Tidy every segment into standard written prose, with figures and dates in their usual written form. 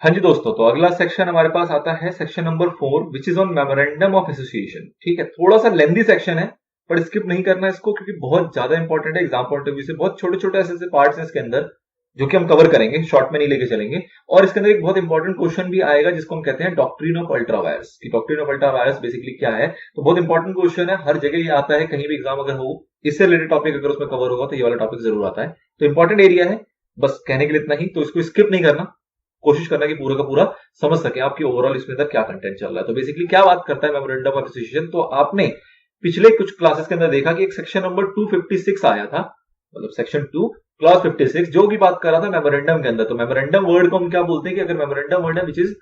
हाँ जी दोस्तों, तो अगला सेक्शन हमारे पास आता है section number 4 which is on memorandum of association. ठीक है, थोड़ा सा लेंथी सेक्शन है पर स्किप नहीं करना इसको क्योंकि बहुत ज्यादा इंपॉर्टेंट है एग्जाम पॉइंट ऑफ व्यू से। बहुत छोटे छोटे ऐसे पार्ट्स हैं इसके अंदर जो कि हम कवर करेंगे, शॉर्ट में नहीं लेके चलेंगे। और इसके अंदर एक बहुत इंपॉर्टेंट क्वेश्चन भी आएगा जिसको हम कहते हैं डॉक्ट्रिन ऑफ अल्ट्रा वायरस। की doctrine of ultra vires basically क्या है, तो बहुत इंपॉर्टेंट क्वेश्चन है, हर जगह ये आता है। कहीं भी एग्जाम अगर हो, इससे रिलेटेड टॉपिक अगर उसमें कवर होगा तो ये वाला टॉपिक जरूर आता है। तो इंपॉर्टेंट एरिया है, बस कहने के लिए इतना ही। तो इसको स्किप नहीं करना, कोशिश करना कि पूरा का पूरा समझ सके आपकी ओवरऑल इसमें अंदर क्या कंटेंट चल रहा है। तो बेसिकली क्या बात करता है मेमोरेंडम ऑफ एसोसिएशन, तो आपने पिछले कुछ क्लासेस के अंदर देखा कि एक सेक्शन नंबर 256 आया था, मतलब सेक्शन 2 क्लॉज 56 जो भी बात कर रहा था मेमोरेंडम के अंदर। तो मेमोरेंडम वर्ड को हम क्या बोलते हैं कि अगर मेमोरेंडम वर्ड है विच इज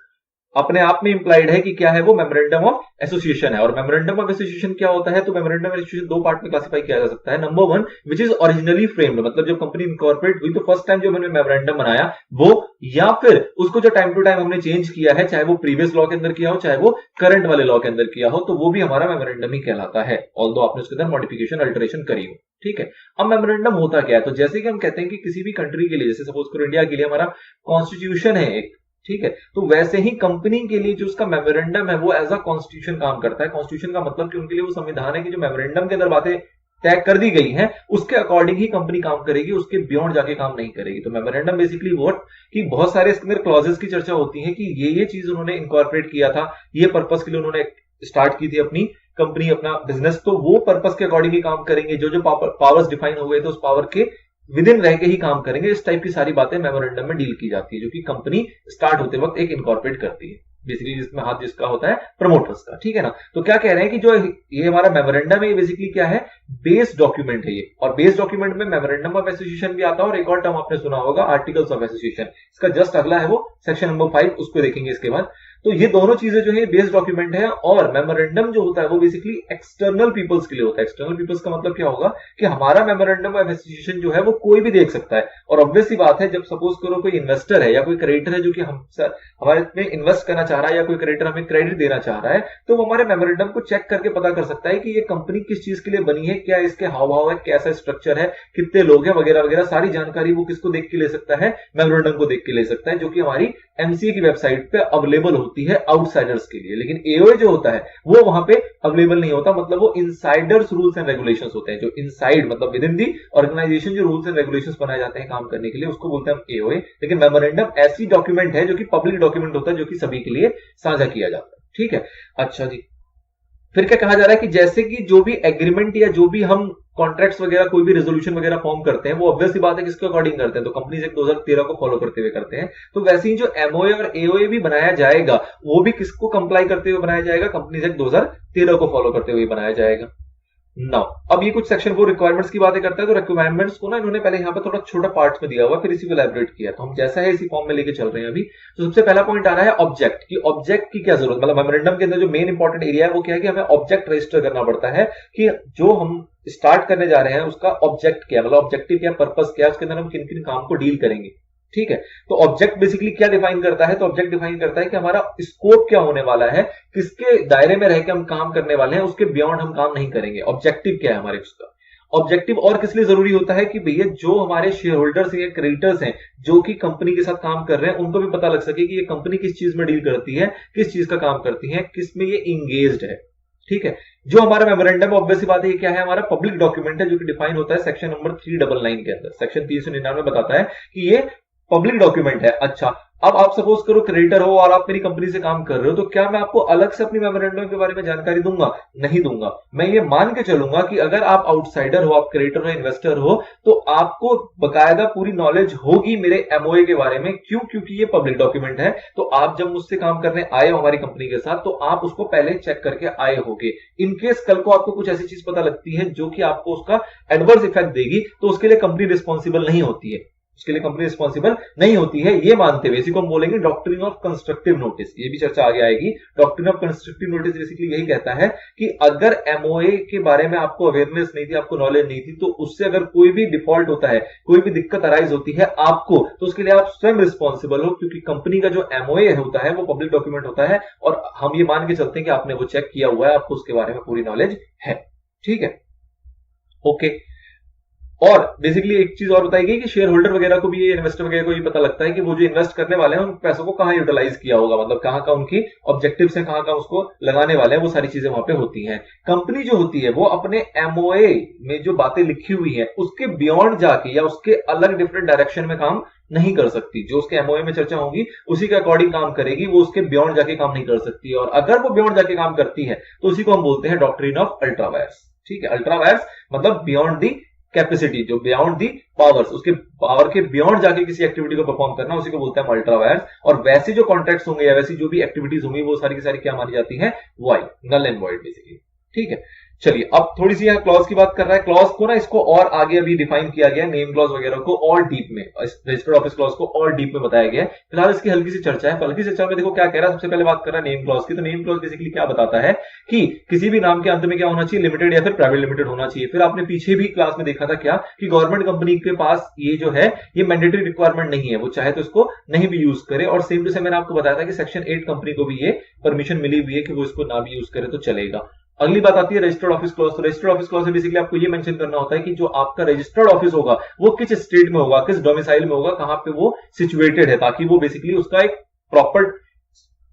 अपने आप में इंप्लाइड है कि क्या है वो मेमोरेंडम ऑफ एसोसिएशन है। और मेमोरेंडम ऑफ एसोसिएशन क्या होता है, तो मेमोरेंडम ऑफ एसोसिएशन दो पार्ट में क्लासिफाई किया जा सकता है। Number 1 which is originally framed, मतलब जब कंपनी इनकॉर्पोरेट हुई तो फर्स्ट टाइम जो हमने मेमोरेंडम बनाया वो, या फिर उसको जो टाइम टू टाइम हमने चेंज किया है, चाहे वो प्रीवियस लॉ के अंदर किया हो चाहे वो करंट वाले लॉ के अंदर किया हो, तो वो भी हमारा मेमोरेंडम ही कहलाता है, ऑल्दो आपने उसके अंदर मॉडिफिकेशन अल्टरेशन करी हो। ठीक है, अब मेमोरेंडम होता क्या है, तो जैसे कि हम कहते हैं कि किसी भी कंट्री के लिए, जैसे सपोज करो इंडिया के लिए हमारा कॉन्स्टिट्यूशन है एक, ठीक है, तो वैसे ही कंपनी के लिए जो उसका मेमोरेंडम है वो एज अ कॉन्स्टिट्यूशन काम करता है। कॉन्स्टिट्यूशन का मतलब कि उनके लिए वो संविधान है कि जो मेमोरेंडम के अंदर बातें तय कर दी गई हैं उसके अकॉर्डिंग ही कंपनी काम करेगी, उसके बियॉन्ड जाके काम नहीं करेगी। तो मेमोरेंडम बेसिकली व्हाट, कि बहुत सारे इसके अंदर क्लॉजेस की चर्चा होती है कि ये चीज उन्होंने इनकॉर्पोरेट किया था, ये पर्पस के लिए उन्होंने स्टार्ट की थी अपनी कंपनी, अपना बिजनेस, तो वो पर्पस के अकॉर्डिंग ही काम करेंगे। जो जो पावर्स डिफाइन हो गए तो उस पावर के विद इन रह के ही काम करेंगे। इस टाइप की सारी बातें मेमोरेंडम में डील की जाती है जो कि कंपनी स्टार्ट होते वक्त एक इनकॉर्पोरेट करती है, बेसिकली जिसमें हाथ जिसका होता है प्रमोटर्स का। ठीक है ना, तो क्या कह रहे हैं कि जो ये हमारा मेमोरेंडम है ये बेसिकली क्या है, बेस डॉक्यूमेंट है ये। और बेस डॉक्यूमेंट में मेमोरेंडम ऑफ एसोसिएशन भी आता है और एक और टर्म आपने सुना होगा आर्टिकल्स ऑफ एसोसिएशन। इसका जस्ट अगला है वो सेक्शन नंबर 5, उसको देखेंगे इसके बाद। तो ये दोनों चीजें जो है बेस डॉक्यूमेंट है, और मेमोरेंडम जो होता है वो बेसिकली एक्सटर्नल पीपल्स के लिए होता है। एक्सटर्नल पीपल्स का मतलब क्या होगा कि हमारा मेमोरेंडम ऑफ एसोसिएशन जो है वो कोई भी देख सकता है। और ऑब्वियस सी बात है, जब सपोज करो कोई इन्वेस्टर है या कोई क्रेडिटर है जो कि हम हमारे में इन्वेस्ट करना चाह रहा है, या कोई क्रेडिटर हमें क्रेडिट देना चाह रहा है, तो वो हमारे मेमोरेंडम को चेक करके पता कर सकता है कि ये कंपनी किस चीज के लिए बनी है, क्या इसके हाव भाव है, कैसा स्ट्रक्चर है, कितने लोग हैं, वगैरह वगैरह सारी जानकारी वो किसको देख के ले सकता है, मेमोरेंडम को देख के ले सकता है, जो कि हमारी एमसीए की वेबसाइट पे अवेलेबल होती है आउटसाइडर्स के लिए। लेकिन एओए जो होता है वो वहां पे अवेलेबल नहीं होता, मतलब वो इनसाइडर्स रूल्स एंड रेगुलेशंस होते हैं। जो इनसाइड मतलब विद इन दी ऑर्गेनाइजेशन जो रूल्स एंड रेगुलेशंस बनाए जाते हैं काम करने के लिए, उसको बोलते हैं हम एओए। लेकिन मेमोरेंडम ऐसी डॉक्यूमेंट है जो कि पब्लिक डॉक्यूमेंट होता है, जो कि सभी के लिए साझा किया जाता है। ठीक है, अच्छा जी, फिर क्या कहा जा रहा है कि जैसे कि जो भी एग्रीमेंट या जो भी हम कॉन्ट्रैक्ट्स वगैरह कोई भी रेजोल्यूशन वगैरह फॉर्म करते हैं वो ऑब्वियस सी बात है किसके अकॉर्डिंग करते हैं, तो कंपनीज एक्ट 2013 को फॉलो करते हुए करते हैं। तो वैसे ही जो एमओए और एओए भी बनाया जाएगा वो भी किसको कंप्लाई करते हुए बनाया जाएगा, कंपनीज एक्ट 2013 को फॉलो करते हुए बनाया जाएगा। नाउ अब ये कुछ सेक्शन 4 रिक्वायरमेंट्स की बातें करता है। तो रिक्वायरमेंट्स को ना इन्होंने पहले यहाँ पे थोड़ा छोटा पार्ट्स में दिया हुआ, फिर इसी को एलैबोरेट किया, तो हम जैसा है इसी फॉर्म में लेके चल रहे हैं अभी। तो सबसे पहला पॉइंट आ रहा है ऑब्जेक्ट की। ऑब्जेक्ट की क्या जरूरत, मतलब मेमोरेंडम के अंदर जो मेन इंपॉर्टेंट एरिया है वो क्या है कि हमें ऑब्जेक्ट रजिस्टर करना पड़ता है कि जो हम स्टार्ट करने जा रहे हैं उसका ऑब्जेक्ट क्या, मतलब ऑब्जेक्टिव क्या, पर्पस क्या, उसके अंदर हम किन किन काम को डील करेंगे। ठीक है, तो ऑब्जेक्ट बेसिकली क्या डिफाइन करता है, तो ऑब्जेक्ट डिफाइन करता है कि हमारा स्कोप क्या होने वाला है, किसके दायरे में रहकर हम काम करने वाले हैं, उसके बियॉन्ड हम काम नहीं करेंगे। ऑब्जेक्टिव क्या है हमारे उसका। ऑब्जेक्टिव और किस लिए जरूरी होता है कि भैया जो हमारे शेयर होल्डर्स या क्रेडिटर्स हैं जो कि कंपनी के साथ काम कर रहे हैं उनको भी पता लग सके कि ये कंपनी किस चीज में डील करती है, किस चीज का काम करती है, किस में ये इंगेज्ड है। ठीक है, जो हमारा मेमोरेंडम ऑब्वियस बात है क्या है, हमारा पब्लिक डॉक्यूमेंट है जो कि डिफाइन होता है सेक्शन नंबर 399 के अंदर। सेक्शन 399 बताता है कि ये पब्लिक डॉक्यूमेंट है। अच्छा, अब आप सपोज करो क्रेडिटर हो और आप मेरी कंपनी से काम कर रहे हो, तो क्या मैं आपको अलग से अपनी मेमोरेंडम के बारे में जानकारी दूंगा? नहीं दूंगा। मैं ये मान के चलूंगा कि अगर आप आउटसाइडर हो, आप क्रेडिटर हो, इन्वेस्टर हो, तो आपको बकायदा पूरी नॉलेज होगी मेरे एमओए के बारे में। क्यों? क्योंकि ये पब्लिक डॉक्यूमेंट है। तो आप जब मुझसे काम करने आए हो हमारी कंपनी के साथ, तो आप उसको पहले चेक करके आए होगे। इनकेस कल को आपको कुछ ऐसी चीज पता लगती है जो कि आपको उसका एडवर्स इफेक्ट देगी, तो उसके लिए कंपनी रिस्पॉन्सिबल नहीं होती है, उसके लिए कंपनी रिस्पॉन्सिबल नहीं होती है। ये मानते हुए इसी को हम बोलेंगे डॉक्ट्रिन ऑफ कंस्ट्रक्टिव नोटिस। ये भी चर्चा आगे आएगी। Doctrine of constructive notice basically यही कहता है कि अगर एमओए के बारे में आपको अवेयरनेस नहीं थी, आपको नॉलेज नहीं थी, तो उससे अगर कोई भी डिफॉल्ट होता है, कोई भी दिक्कत अराइज होती है आपको, तो उसके लिए आप स्वयं रिस्पॉन्सिबल हो, क्योंकि कंपनी का जो एमओए होता है वो पब्लिक डॉक्यूमेंट होता है और हम ये मान के चलते हैं कि आपने वो चेक किया हुआ है, आपको उसके बारे में पूरी नॉलेज है। ठीक है, ओके। और बेसिकली एक चीज और बताई गई कि शेयर होल्डर वगैरह को भी, ये इन्वेस्टर वगैरह को भी पता लगता है कि वो जो इन्वेस्ट करने वाले हैं उन पैसों को कहां यूटिलाइज किया होगा, मतलब कहां का उनकी ऑब्जेक्टिव्स है, कहां का उसको लगाने वाले हैं, वो सारी चीजें वहां पे होती हैं। कंपनी जो होती है वो अपने एमओए में जो बातें लिखी हुई है उसके बियॉन्ड जाके या उसके अलग डिफरेंट डायरेक्शन में काम नहीं कर सकती। जो उसके एमओए में चर्चा होगी उसी के अकॉर्डिंग काम करेगी, वो उसके बियॉन्ड जाके काम नहीं कर सकती। और अगर वो बियॉन्ड जाके काम करती है तो उसी को हम बोलते हैं डॉक्ट्रिन ऑफ अल्ट्रा वायर्स। ठीक है, अल्ट्रा वायर्स मतलब बियॉन्ड दी कैपेसिटी, जो बियॉन्ड दी पावर्स, उसके पावर के बियॉन्ड जाके किसी एक्टिविटी को परफॉर्म करना, उसी को बोलते हैं अल्ट्रा वायर्स। और वैसे जो कॉन्ट्रैक्ट्स होंगे या वैसी जो भी एक्टिविटीज होंगी वो सारी की सारी क्या मानी जाती है, void, null and void basically. ठीक है, चलिए अब थोड़ी सी यहाँ क्लॉज की बात कर रहा है। क्लॉज को ना इसको और आगे अभी डिफाइन किया गया, नेम क्लॉज वगैरह को और डीप में, रजिस्टर्ड ऑफिस क्लॉज को और डीप में बताया गया है। फिलहाल इसकी हल्की सी चर्चा है। हल्की सी चर्चा में देखो क्या कह रहा है, सबसे पहले बात कर रहा है नेम क्लॉज की। तो नेम क्लॉज बेसिकली क्या बताता है कि किसी भी नाम के अंत में क्या होना चाहिए, लिमिटेड या फिर प्राइवेट लिमिटेड होना चाहिए। फिर आपने पीछे भी क्लास में देखा था क्या कि गवर्नमेंट कंपनी के पास ये जो है ये मैंडेटरी रिक्वायरमेंट नहीं है, वो चाहे तो इसको नहीं भी यूज करे। और सेम टू सेम मैंने आपको बताया था कि सेक्शन 8 कंपनी को भी ये परमिशन मिली हुई है कि वो इसको ना भी यूज करे तो चलेगा। अगली बात आती है रजिस्टर्ड ऑफिस क्लॉज। तो रजिस्टर्ड ऑफिस क्लॉज में बेसिकली आपको ये मेंशन करना होता है कि जो आपका रजिस्टर्ड ऑफिस होगा वो किस स्टेट में होगा, किस डोमिसाइल में होगा, कहां पे वो सिचुएटेड है, ताकि वो बेसिकली उसका एक प्रॉपर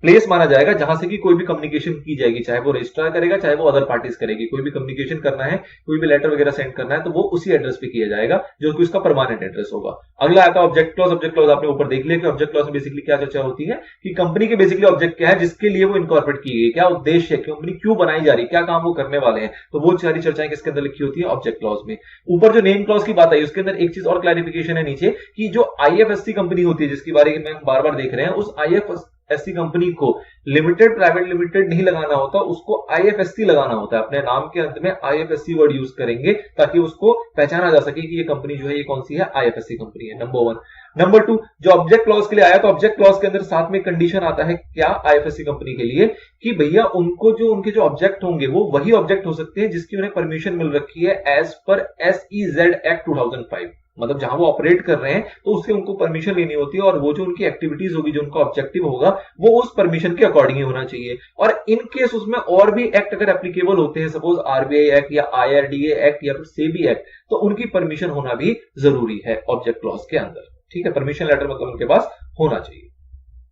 प्लेस माना जाएगा जहां से कि कोई भी कम्युनिकेशन की जाएगी, चाहे वो रजिस्ट्रार करेगा चाहे वो अदर पार्टीज करेगी। कोई भी कम्युनिकेशन करना है, कोई भी लेटर वगैरह सेंड करना है तो वो उसी एड्रेस पे किया जाएगा जो कि उसका परमानेंट एड्रेस होगा। अगला आता है ऑब्जेक्ट क्लॉज। ऑब्जेक्ट क्लॉज आपने ऊपर देख लिया कि ऑब्जेक्ट क्लॉज में बेसिकली क्या चर्चा होती है कि कंपनी के बेसिकली ऑब्जेक्ट क्या है, जिसके लिए वो इनकॉर्पोरेट की गई, क्या उद्देश्य है, कंपनी क्यों बनाई जा रही है, क्या काम वो करने वाले हैं, तो वो सारी चर्चाएं किसके अंदर लिखी होती है, ऑब्जेक्ट क्लॉज में। ऊपर जो नेम क्लॉज की बात आई उसके अंदर एक चीज और क्लैरिफिकेशन है नीचे कि जो आईएफएससी कंपनी होती है जिसके बारे में हम बार बार देख रहे हैं, उस आईएफएससी कंपनी को लिमिटेड प्राइवेट लिमिटेड नहीं लगाना होता, उसको आईएफएससी लगाना होता है। अपने नाम के अंत में आईएफएससी वर्ड यूज करेंगे ताकि उसको पहचाना जा सके कि ये कंपनी जो है ये कौन सी है, आईएफएससी कंपनी है। नंबर 1। नंबर 2, जो ऑब्जेक्ट क्लॉज के लिए आया तो ऑब्जेक्ट क्लॉज के अंदर साथ में कंडीशन आता है क्या आईएफएससी कंपनी के लिए कि भैया उनको जो उनके जो ऑब्जेक्ट होंगे वो वही ऑब्जेक्ट हो सकते हैं जिसकी उन्हें परमिशन मिल रखी है एज पर SEZ एक्ट 2005। मतलब जहां वो ऑपरेट कर रहे हैं तो उससे उनको परमिशन लेनी होती है और वो जो उनकी एक्टिविटीज होगी, जो उनका ऑब्जेक्टिव होगा वो उस परमिशन के अकॉर्डिंग ही होना चाहिए। और इन केस उसमें और भी एक्ट अगर एप्लीकेबल होते हैं, सपोज आरबीआई एक्ट या IRDA एक्ट या फिर सेबी एक्ट, तो उनकी परमिशन होना भी जरूरी है ऑब्जेक्ट क्लॉज के अंदर। ठीक है, परमिशन लेटर मतलब उनके पास होना चाहिए।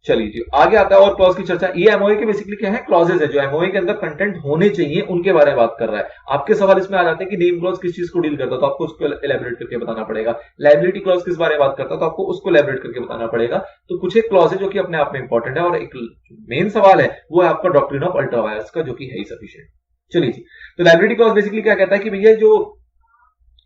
चलिए जी आगे आता है और क्लॉज की चर्चा। ये एमओए के बेसिकली क्या है, क्लॉजेज है जो एमओए के अंदर कंटेंट होने चाहिए उनके बारे में बात कर रहा है। आपके सवाल इसमें आ जाते हैं कि नेम क्लॉज किस चीज को डील करता है, तो आपको उसको एलैबोरेट करके बताना पड़ेगा। लायबिलिटी क्लॉज किस बारे में बात करता है तो आपको उसको एलैबोरेट करके बताना पड़ेगा। तो कुछ एक क्लॉज है जो कि अपने आप में इंपॉर्टेंट है और एक मेन सवाल है वो है आपका डॉक्ट्रिन ऑफ अल्ट्रा वायर्स का, जो कि है ही सफिशिएंट। चलिए जी, तो लायबिलिटी क्लॉज बेसिकली क्या कहता है कि भैया जो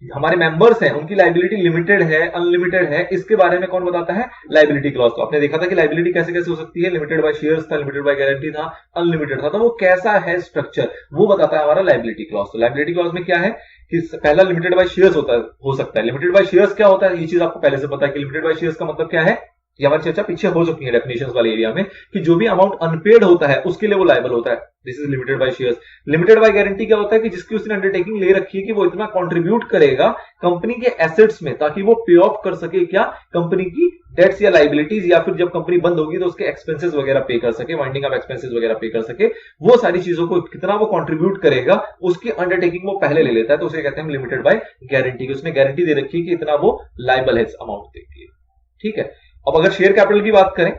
हमारे मेंबर्स हैं उनकी लायबिलिटी लिमिटेड है, अनलिमिटेड है, इसके बारे में कौन बताता है, लायबिलिटी क्लॉज। तो आपने देखा था कि लायबिलिटी कैसे कैसे हो सकती है, लिमिटेड बाय शेयर्स था, लिमिटेड बाय गारंटी था, अनलिमिटेड था। तो वो कैसा है स्ट्रक्चर वो बताता है हमारा लायबिलिटी क्लॉज। तो लायबिलिटी क्लॉज में क्या है कि पहला लिमिटेड बाय शेयर्स हो सकता है। लिमिटेड बाय शेयर्स क्या होता है, ये चीज आपको पहले से पता है कि लिमिटेड बाय शेयर्स का मतलब क्या है, ये हमारी चर्चा पीछे हो चुकी है डेफिनेशंस वाले एरिया में कि जो भी अमाउंट अनपेड होता है उसके लिए वो लायबल होता है। This is limited by shares. Limited by guarantee क्या होता है कि जिसकी उसने अंडरटेकिंग ले रखी है कि वो इतना कंट्रीब्यूट करेगा कंपनी के एसेट्स में ताकि वो पे ऑफ कर सके क्या, कंपनी की डेट्स या लाइबिलिटीज, या फिर जब कंपनी बंद होगी तो उसके एक्सपेंसेस वगैरह पे कर सके, वाइंडिंग ऑफ एक्सपेंसेस वगैरह पे कर सके। वो सारी चीजों को कितना वो कंट्रीब्यूट करेगा उसकी अंडरटेकिंग वो पहले ले लेता है, तो उसे कहते हैं लिमिटेड बाय गारंटी की। उसने गारंटी दे रखी है कि इतना वो लायबल है इस अमाउंट के लिए। ठीक है, अब अगर शेयर कैपिटल की बात करें,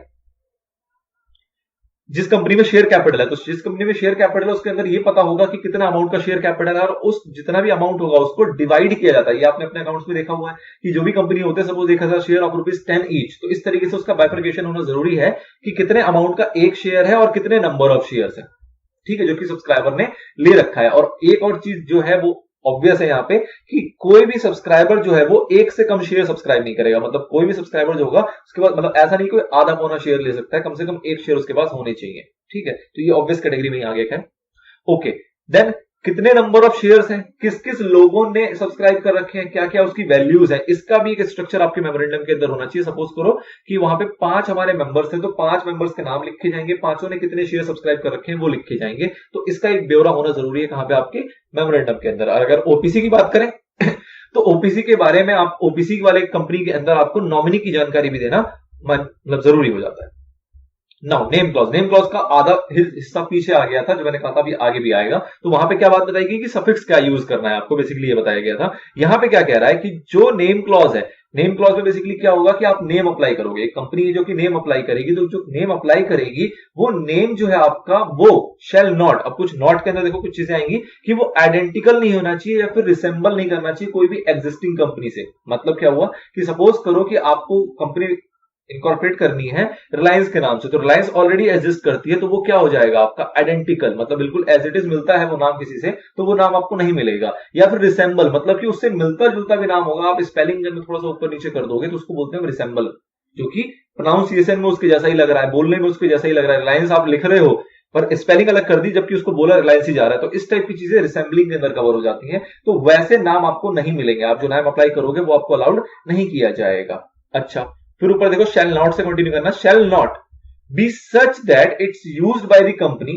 जिस कंपनी में शेयर कैपिटल है, तो जिस कंपनी में शेयर कैपिटल है उसके अंदर ये पता होगा कि कितना अमाउंट का शेयर कैपिटल है और उस जितना भी अमाउंट होगा उसको डिवाइड किया जाता है। ये आपने अपने अकाउंट्स में देखा हुआ है कि जो भी कंपनी होते हैं सपोज 1000 शेयर ऑफ ₹10 ईच, तो इस तरीके से उसका बाइफर्केशन होना जरूरी है कि कितने अमाउंट का एक शेयर है और कितने नंबर ऑफ शेयर्स है। ठीक है, जो कि सब्सक्राइबर ने ले रखा है। और एक और चीज जो है वो ऑब्वियस है यहाँ पे कि कोई भी सब्सक्राइबर जो है वो एक से कम शेयर सब्सक्राइब नहीं करेगा। मतलब कोई भी सब्सक्राइबर जो होगा उसके बाद मतलब ऐसा नहीं कोई आधा पौना शेयर ले सकता है, कम से कम एक शेयर उसके पास होने चाहिए। ठीक है, तो ये ऑब्वियस कैटेगरी में आ गया है। ओके, देन कितने नंबर ऑफ शेयर्स हैं, किस किस लोगों ने सब्सक्राइब कर रखे हैं, क्या क्या उसकी वैल्यूज है, इसका भी एक स्ट्रक्चर आपके मेमोरेंडम के अंदर होना चाहिए। सपोज करो कि वहां पे 5 हमारे मेंबर्स हैं तो 5 मेंबर्स के नाम लिखे जाएंगे, पांचों ने कितने शेयर सब्सक्राइब कर रखे हैं वो लिखे जाएंगे। तो इसका एक ब्यौरा होना जरूरी है कहां पे, आपके मेमोरेंडम के अंदर। अगर ओपीसी की बात करें तो ओपीसी के बारे में आप ओपीसी वाले कंपनी के अंदर आपको नॉमिनी की जानकारी भी देना मतलब जरूरी हो जाता है। नाउ नेम क्लॉज का आधा हिस्सा पीछे आ गया था, जो मैंने कहा था अभी आगे भी आएगा। तो वहां पे क्या बात बताई गई कि सफिक्स क्या यूज करना है आपको, बेसिकली ये बताया गया था। यहां पे क्या कह रहा है कि जो नेम क्लॉज है, नेम क्लॉज में बेसिकली क्या होगा कि आप नेम अप्लाई करोगे, एक कंपनी है जो कि नेम अप्लाई करेगी, तो जो नेम अप्लाई करेगी वो नेम जो है आपका वो शेल नॉट, अब कुछ नॉट के अंदर देखो कुछ चीजें आएंगी कि वो आइडेंटिकल नहीं होना चाहिए या फिर रिसेंबल नहीं करना चाहिए कोई भी एग्जिस्टिंग कंपनी से। मतलब क्या हुआ कि सपोज करो कि आपको कंपनी इनकॉर्पोरेट करनी है रिलायंस के नाम से, तो रिलायंस ऑलरेडी एग्जिस्ट करती है, तो वो क्या हो जाएगा आपका आइडेंटिकल, मतलब बिल्कुल एज इट इज मिलता है वो नाम किसी से, तो वो नाम आपको नहीं मिलेगा। या फिर रिसेंबल, मतलब कि उससे मिलता जुलता भी नाम होगा, आप स्पेलिंग में थोड़ा सा ऊपर नीचे कर दोगे तो उसको बोलते हैं रिसेंबल, जो कि प्रोनाउंसिएशन में उसके जैसा ही लग रहा है, बोलने में उसके जैसा ही लग रहा है। रिलायंस आप लिख रहे हो पर स्पेलिंग अलग कर दी, जबकि उसको बोला रिलायंस ही जा रहा है, तो इस टाइप की चीजें रिसेंबलिंग के अंदर कवर हो जाती हैं। तो वैसे नाम आपको नहीं मिलेंगे, आप जो नाम अप्लाई करोगे वो आपको अलाउड नहीं किया जाएगा। अच्छा, फिर ऊपर देखो शेल नॉट से कंटिन्यू करना, shall not be such that it's used by the company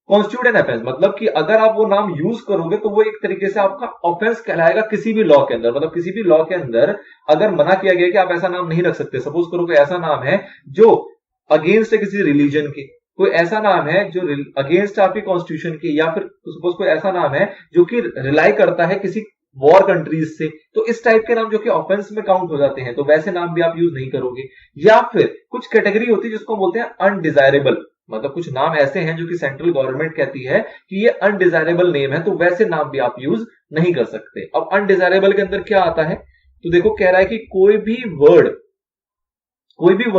constitute an offence, मतलब कि अगर आप वो नाम यूज करोगे तो वो एक तरीके से आपका ऑफेंस कहलाएगा किसी भी लॉ के अंदर। मतलब किसी भी लॉ के अंदर अगर मना किया गया कि आप ऐसा नाम नहीं रख सकते, सपोज करो कोई ऐसा नाम है जो अगेंस्ट है किसी रिलीजन के, कोई ऐसा नाम है जो अगेंस्ट आपकी कॉन्स्टिट्यूशन के, या फिर सपोज कोई ऐसा नाम है जो कि रिलाई करता है किसी वॉर कंट्रीज से, तो इस टाइप के नाम जो कि ऑफेंस में काउंट हो जाते हैं, तो वैसे नाम भी आप यूज नहीं करोगे। या फिर कुछ कैटेगरी होती है जिसको बोलते हैं अनडिजायरेबल, मतलब कुछ नाम ऐसे हैं जो कि सेंट्रल गवर्नमेंट कहती है कि ये अनडिजायरेबल नेम है, तो वैसे नाम भी आप यूज नहीं कर सकते। अब अनडिजायरेबल के अंदर क्या आता है, तो देखो कह रहा है कि कोई भी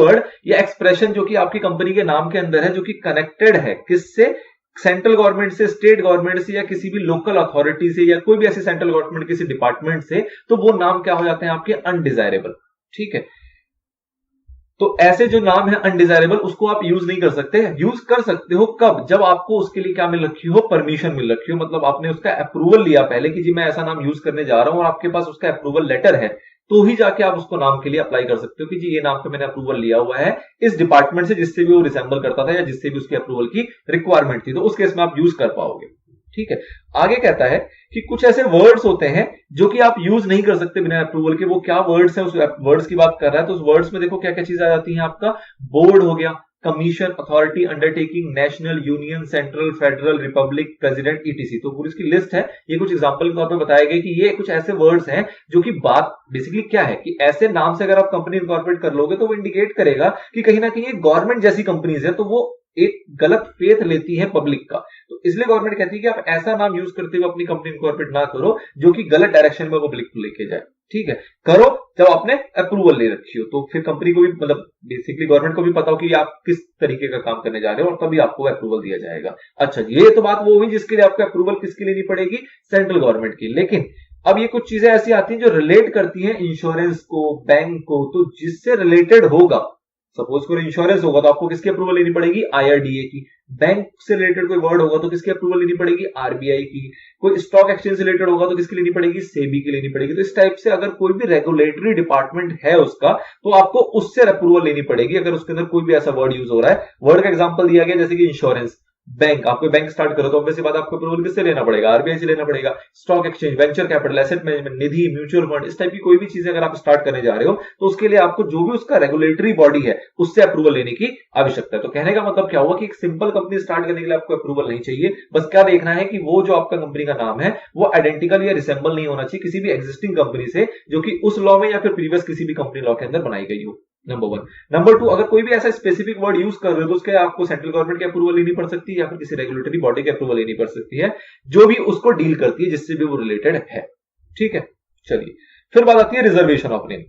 वर्ड या एक्सप्रेशन जो कि आपकी कंपनी के नाम के अंदर है, जो कि कनेक्टेड है किससे, सेंट्रल गवर्नमेंट से, स्टेट गवर्नमेंट से, या किसी भी लोकल अथॉरिटी से, या कोई भी ऐसी सेंट्रल गवर्नमेंट किसी डिपार्टमेंट से, तो वो नाम क्या हो जाते हैं आपके अनडिजायरेबल। ठीक है, तो ऐसे जो नाम है अनडिजायरेबल उसको आप यूज नहीं कर सकते। यूज कर सकते हो कब, जब आपको उसके लिए क्या मिल रखी हो, परमिशन मिल रखी हो, मतलब आपने उसका अप्रूवल लिया पहले कि जी मैं ऐसा नाम यूज करने जा रहा हूं और आपके पास उसका अप्रूवल लेटर है, तो ही जाके आप उसको नाम के लिए अप्लाई कर सकते हो कि जी ये नाम का मैंने अप्रूवल लिया हुआ है इस डिपार्टमेंट से जिससे भी वो रिसेंबल करता था या जिससे भी उसकी अप्रूवल की रिक्वायरमेंट थी, तो उस केस में आप यूज कर पाओगे। ठीक है, आगे कहता है कि कुछ ऐसे वर्ड्स होते हैं जो कि आप यूज नहीं कर सकते बिना अप्रूवल के। वो क्या वर्ड्स हैं, उस वर्ड्स की बात कर रहा है, तो उस वर्ड्स में देखो क्या क्या चीजें आ जाती हैं, आपका बोर्ड हो गया, commission, authority, undertaking, national, union, central, federal, Republic, president, etc. तो पूरी इसकी लिस्ट है, ये कुछ एग्जांपल के तौर पे बताया गया कि ये कुछ ऐसे वर्ड्स हैं जो कि बात बेसिकली क्या है कि ऐसे नाम से अगर आप कंपनी इनकॉर्पोरेट कर लोगे तो वो इंडिकेट करेगा कि कहीं ना कहीं गवर्नमेंट जैसी कंपनीज है, तो वो एक गलत फेथ लेती है पब्लिक का, तो इसलिए गवर्नमेंट कहती है कि आप ऐसा नाम यूज करते हुए अपनी कंपनी इनकॉर्पोरेट ना करो जो कि गलत डायरेक्शन में पब्लिक को लेके जाए। ठीक है, करो जब आपने अप्रूवल ले रखी हो, तो फिर कंपनी को भी, मतलब बेसिकली गवर्नमेंट को भी पता हो कि आप किस तरीके का काम करने जा रहे हो, और तभी आपको अप्रूवल दिया जाएगा। अच्छा, ये तो बात वो हुई जिसके लिए आपको अप्रूवल किसकी लेनी पड़ेगी, सेंट्रल गवर्नमेंट की। लेकिन अब ये कुछ चीजें ऐसी आती हैं जो रिलेट करती हैं इंश्योरेंस को, बैंक को, तो जिससे रिलेटेड होगा, सपोज करो इंश्योरेंस होगा तो आपको किसकी अप्रूवल लेनी पड़ेगी, आईआरडीए की। बैंक से रिलेटेड कोई वर्ड होगा तो किसकी अप्रूवल लेनी पड़ेगी, आरबीआई की। कोई स्टॉक एक्सचेंज से रिलेटेड होगा तो किसकी लेनी पड़ेगी, सेबी की लेनी पड़ेगी। तो इस टाइप से अगर कोई भी रेगुलेटरी डिपार्टमेंट है उसका, तो आपको उससे अप्रूवल लेनी पड़ेगी अगर उसके अंदर कोई भी ऐसा वर्ड यूज हो रहा है। वर्ड का एग्जांपल दिया गया जैसे कि इंश्योरेंस, बैंक, आपको बैंक स्टार्ट करो तो ऑब्वियसली बात आपको अप्रूवल किससे लेना पड़ेगा, आरबीआई से लेना पड़ेगा। Stock exchange, venture capital, asset management, nidhi, mutual fund, इस टाइप की कोई भी चीजें अगर आप स्टार्ट करने जा रहे हो तो उसके लिए आपको जो भी उसका रेगुलेटरी बॉडी है उससे अप्रूवल लेने की आवश्यकता है। तो कहने का मतलब क्या हुआ कि एक सिंपल कंपनी स्टार्ट करने के लिए आपको अप्रूवल नहीं चाहिए, बस क्या देखना है कि वो जो आपका कंपनी का नाम है वो आइडेंटिकल या रिसेंबल नहीं होना चाहिए किसी भी एग्जिस्टिंग कंपनी से जो कि उस लॉ में या फिर प्रीवियस किसी भी कंपनी लॉ के अंदर बनाई गई हो, नंबर 1। नंबर 2, अगर कोई भी ऐसा स्पेसिफिक वर्ड यूज कर रहे हो तो उसके आपको सेंट्रल गवर्नमेंट की अप्रूवल लेनी पड़ सकती है या फिर किसी रेगुलेटरी बॉडी की अप्रूवल लेनी पड़ सकती है जो भी उसको डील करती है जिससे भी वो रिलेटेड है। ठीक है, चलिए फिर बात आती है reservation of name.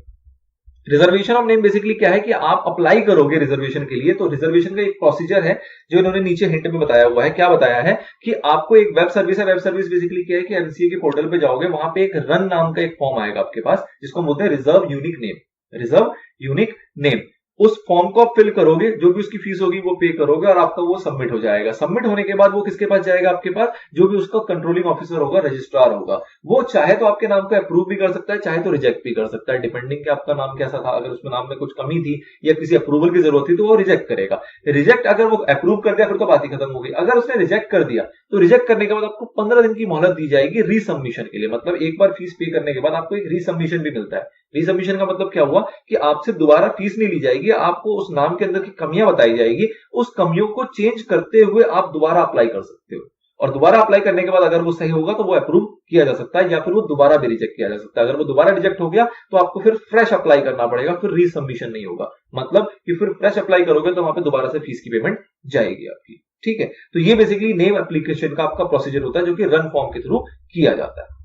Reservation of name basically क्या है कि आप अप्लाई करोगे रिजर्वेशन के लिए, तो रिजर्वेशन का एक प्रोसीजर है जो इन्होंने नीचे हिंट में बताया हुआ है। क्या बताया है कि आपको एक वेब सर्विस है, वेब सर्विस बेसिकली क्या है कि एमसीए के पोर्टल पे जाओगे, वहां पे एक रन नाम का एक फॉर्म आएगा आपके पास जिसको बोलते हैं reserve unique name, reserve unique name. उस फॉर्म को आप फिल करोगे, जो भी उसकी फीस होगी वो पे करोगे और आपका वो सबमिट हो जाएगा। सबमिट होने के बाद वो किसके पास जाएगा, आपके पास जो भी उसका कंट्रोलिंग ऑफिसर होगा, रजिस्ट्रार होगा। वो चाहे तो आपके नाम को अप्रूव भी कर सकता है, चाहे तो रिजेक्ट भी कर सकता है, डिपेंडिंग कि आपका नाम कैसा था। अगर उसमें नाम में कुछ कमी थी या किसी अप्रूवल की जरूरत थी तो वो रिजेक्ट करेगा। रिजेक्ट अगर वो अप्रूव कर दिया फिर तो बात ही खत्म हो गई। अगर उसने रिजेक्ट कर दिया तो रिजेक्ट करने के बाद आपको 15 दिन की मोहलत दी जाएगी रीसबमिशन के लिए। मतलब एक बार फीस पे करने के बाद आपको एक रीसबमिशन भी मिलता है रीसबमिशन का मतलब क्या हुआ कि आपसे दोबारा फीस नहीं ली जाएगी, आपको उस नाम के अंदर की कमियां बताई जाएगी, उस कमियों को चेंज करते हुए आप दोबारा अप्लाई कर सकते हो। और दोबारा अप्लाई करने के बाद अगर वो सही होगा तो वो अप्रूव किया जा सकता है, या फिर वो दोबारा भी रिजेक्ट किया जा सकता है। अगर वो दोबारा रिजेक्ट हो गया तो आपको फिर फ्रेश अप्लाई करना पड़ेगा, फिर रीसबमिशन नहीं होगा। मतलब कि फिर फ्रेश अप्लाई करोगे तो वहां पे दोबारा से फीस की पेमेंट जाएगी आपकी। ठीक है, तो ये बेसिकली नेम एप्लीकेशन का आपका प्रोसीजर होता है जो कि रन फॉर्म के थ्रू किया जाता है।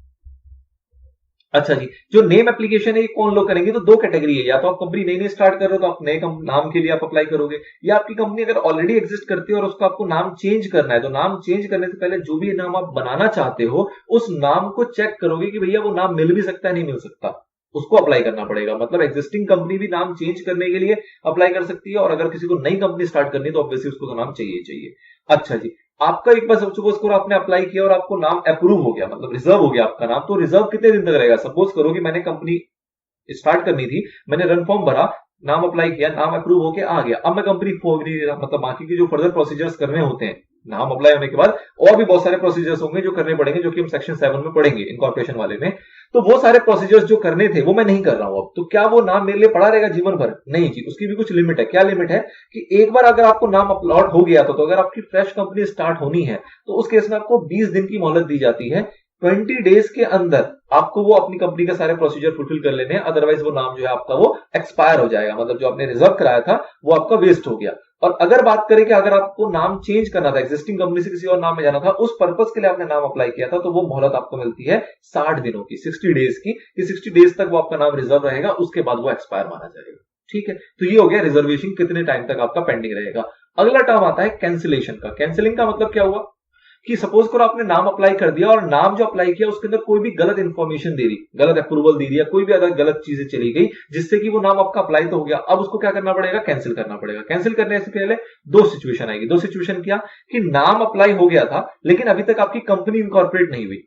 अच्छा जी, जो नेम एप्लीकेशन है ये कौन लोग करेंगे? तो दो कैटेगरी है, या तो आप कंपनी नई नई स्टार्ट कर रहे हो तो आप नए नाम के लिए आप अप्लाई करोगे, या आपकी कंपनी अगर ऑलरेडी एग्जिस्ट करती है और उसका आपको नाम चेंज करना है, तो नाम चेंज करने से पहले जो भी नाम आप बनाना चाहते हो उस नाम को चेक करोगे कि भैया वो नाम मिल भी सकता है नहीं मिल सकता, उसको अप्लाई करना पड़ेगा। मतलब एग्जिस्टिंग कंपनी भी नाम चेंज करने के लिए अप्लाई कर सकती है, और अगर किसी को नई कंपनी स्टार्ट करनी है तो ऑब्वियसली उसको तो नाम चाहिए चाहिए। अच्छा जी, आपका एक बार सपोज करो आपने अप्लाई किया और आपको नाम अप्रूव हो गया, मतलब रिजर्व हो गया आपका नाम, तो रिजर्व कितने दिन तक रहेगा? सपोज करो कि मैंने कंपनी स्टार्ट करनी थी, मैंने रन फॉर्म भरा, नाम अप्लाई किया, नाम अप्रूव होके आ गया, अब मैं कंपनी खोल नहीं रहा, मतलब बाकी के जो फर्दर प्रोसीजर्स करने होते हैं नाम अप्लाई होने के बाद, और भी बहुत सारे प्रोसीजर्स होंगे जो करने पड़ेंगे, जो कि हम सेक्शन 7 में पढ़ेंगे इनकॉर्पोरेशन वाले में। तो वो सारे प्रोसीजर्स जो करने थे वो मैं नहीं कर रहा हूं अब, तो क्या वो नाम मेरे लिए पड़ा रहेगा जीवन भर? नहीं जी, उसकी भी कुछ लिमिट है। क्या लिमिट है कि एक बार अगर आपको नाम अपलोड हो गया तो अगर आपकी फ्रेश कंपनी स्टार्ट होनी है तो उस केस में आपको 20 दिन की मोहलत दी जाती है। 20 डेज के अंदर आपको वो अपनी कंपनी का सारे प्रोसीजर फुलफिल कर लेने हैं, अदरवाइज वो नाम जो है आपका वो एक्सपायर हो जाएगा, मतलब जो आपने रिजर्व कराया था वो आपका वेस्ट हो गया। और अगर बात करें कि अगर आपको नाम चेंज करना था, एग्जिस्टिंग कंपनी से किसी और नाम में जाना था, उस पर्पस के लिए आपने नाम अप्लाई किया था, तो वो मोहलत आपको मिलती है 60 दिनों की, 60 डेज की, कि 60 डेज तक वो आपका नाम रिजर्व रहेगा, उसके बाद वो एक्सपायर माना जाएगा। ठीक है, तो ये हो गया रिजर्वेशन कितने टाइम तक आपका पेंडिंग रहेगा। अगला टर्म आता है कैंसिलेशन का। कैंसिलिंग का मतलब क्या हुआ कि सपोज करो आपने नाम अप्लाई कर दिया और नाम जो अप्लाई किया उसके अंदर कोई भी गलत इंफॉर्मेशन दे दी, गलत अप्रूवल दे दिया, कोई भी अदर गलत चीजें चली गई जिससे कि वो नाम आपका अप्लाई तो हो गया, अब उसको क्या करना पड़ेगा? कैंसिल करना पड़ेगा। कैंसिल करने से पहले दो सिचुएशन आएगी। दो सिचुएशन क्या कि नाम अप्लाई हो गया था लेकिन अभी तक आपकी कंपनी इनकॉर्पोरेट नहीं हुई,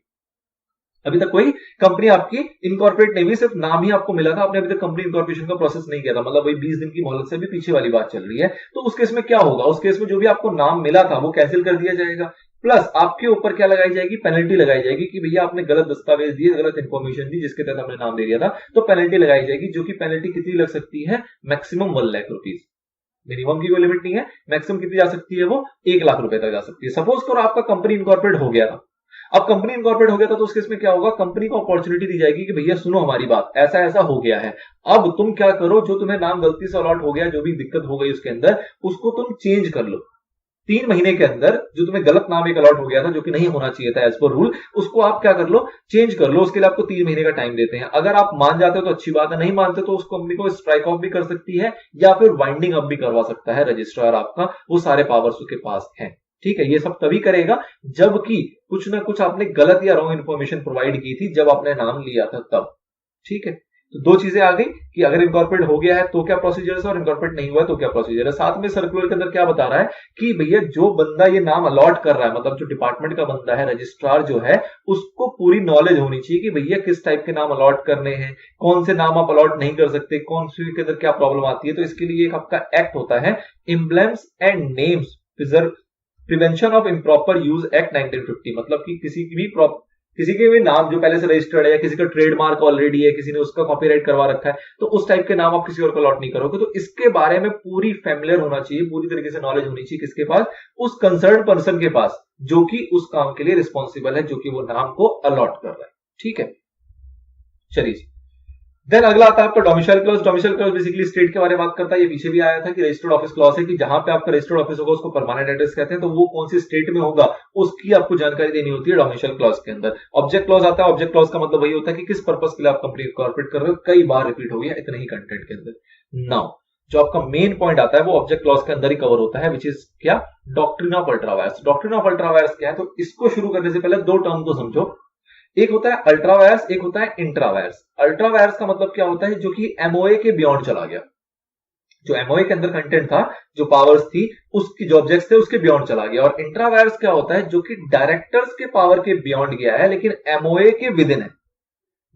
अभी तक कोई कंपनी आपकी इनकॉर्पोरेट नहीं हुई, सिर्फ नाम ही आपको मिला था, आपने अभी तक कंपनी इनकॉर्पोरेशन का प्रोसेस नहीं किया था, मतलब वही 20 दिन की मोहलत से भी पीछे वाली बात चल रही है। तो उस केस में क्या होगा? उस केस में जो भी आपको नाम मिला था वो कैंसिल कर दिया जाएगा, प्लस आपके ऊपर क्या लगाई जाएगी? पेनल्टी लगाई जाएगी कि भैया आपने गलत दस्तावेज दिए, गलत इंफॉर्मेशन दी जिसके तहत आपने नाम दे दिया था, तो पेनल्टी लगाई जाएगी, जो कि पेनल्टी कितनी लग सकती है? Maximum 1 lakh rupees. मिनिमम की कोई लिमिट नहीं है, मैक्सिमम कितनी जा सकती है? वो 1 लाख रुपए तक जा सकती है। सपोज करो आपका कंपनी इनकॉर्पोरेट हो गया था, अब कंपनी इनकॉर्पोरेट हो गया था तो उस केस में क्या होगा? कंपनी को अपॉर्चुनिटी दी जाएगी कि भैया सुनो हमारी बात, ऐसा ऐसा हो गया है, अब तुम क्या करो, जो तुम्हें नाम गलती से अलॉट हो गया, जो भी दिक्कत हो गई उसके अंदर, उसको तुम चेंज कर लो। 3 महीने के अंदर जो तुम्हें गलत नाम एक अलॉट हो गया था, जो कि नहीं होना चाहिए था एज पर रूल, उसको आप क्या कर लो? चेंज कर लो। उसके लिए आपको 3 महीने का टाइम देते हैं। अगर आप मान जाते हो तो अच्छी बात है, नहीं मानते तो उस कंपनी को स्ट्राइक ऑफ भी कर सकती है या फिर वाइंडिंग अप भी करवा सकता है रजिस्ट्रार आपका, वो सारे पावर्स उसके पास हैं। ठीक है, ये सब तभी करेगा जबकि कुछ ना कुछ आपने गलत या रॉन्ग इंफॉर्मेशन प्रोवाइड की थी जब आपने नाम लिया था तब। ठीक है, तो दो चीजें आ गई कि अगर इनकॉर्पोरेट हो गया है तो क्या प्रोसीजर है और इनकॉर्पोरेट नहीं हुआ है तो क्या प्रोसीजर है। साथ में सर्कुलर के अंदर क्या बता रहा है कि भैया जो बंदा ये नाम अलॉट कर रहा है, मतलब जो डिपार्टमेंट का बंदा है, रजिस्ट्रार जो है, उसको पूरी नॉलेज होनी चाहिए कि भैया किस टाइप के नाम अलॉट करने हैं, कौन से नाम आप अलॉट नहीं कर सकते, कौन से के अंदर क्या प्रॉब्लम आती है। तो इसके लिए एक आपका एक्ट होता है, emblems and names prevention of improper use act 1950। मतलब कि किसी के भी नाम जो पहले से रजिस्टर्ड है या किसी का ट्रेडमार्क ऑलरेडी है, किसी ने उसका कॉपीराइट करवा रखा है, तो उस टाइप के नाम आप किसी और को अलॉट नहीं करोगे। तो इसके बारे में पूरी फैमिलियर होना चाहिए, पूरी तरीके से नॉलेज होनी चाहिए किसके पास? उस कंसर्न पर्सन के पास जो कि उस काम के लिए रिस्पॉन्सिबल है, जो कि वो नाम को अलॉट कर रहा है। ठीक है, चलिए देन अगला आता है आपका domicile clause. Domicile clause basically state के बारे में बात करता है। ये पीछे भी आया था कि रजिस्टर्ड ऑफिस क्लॉज है कि जहां पे आपका रजिस्टर्ड ऑफिस होगा उसको परमानेंट एड्रेस कहते हैं, तो वो कौन सी स्टेट में होगा उसकी आपको जानकारी देनी होती है डोमिसाइल क्लॉज के अंदर। ऑब्जेक्ट क्लॉज आता है। ऑब्जेक्ट क्लॉज का मतलब वही होता है कि किस पर्पस के लिए आप कंपनी इनकॉर्पोरेट कर रहे हो। कई बार रिपीट हो गया इतने ही कंटेंट के अंदर। नाउ जो आपका मेन पॉइंट आता है वो ऑब्जेक्ट क्लॉज के अंदर ही कवर होता है, विच इज क्या? Doctrine of ultra vires. Doctrine of ultra vires क्या है? तो इसको शुरू करने से पहले दो टर्म को समझो। एक होता है अल्ट्रा वायर्स, एक होता है इंट्रा वायर्स। अल्ट्रा वायर्स का मतलब क्या होता है? जो कि एमओए के बियॉन्ड चला गया, जो एमओए के अंदर कंटेंट था, जो पावर्स थी, उसकी जो ऑब्जेक्ट्स थे उसके बियॉन्ड चला गया। और इंट्रा वायर्स क्या होता है? जो कि डायरेक्टर्स के पावर के बियॉन्ड गया है लेकिन एमओए के विद इन है।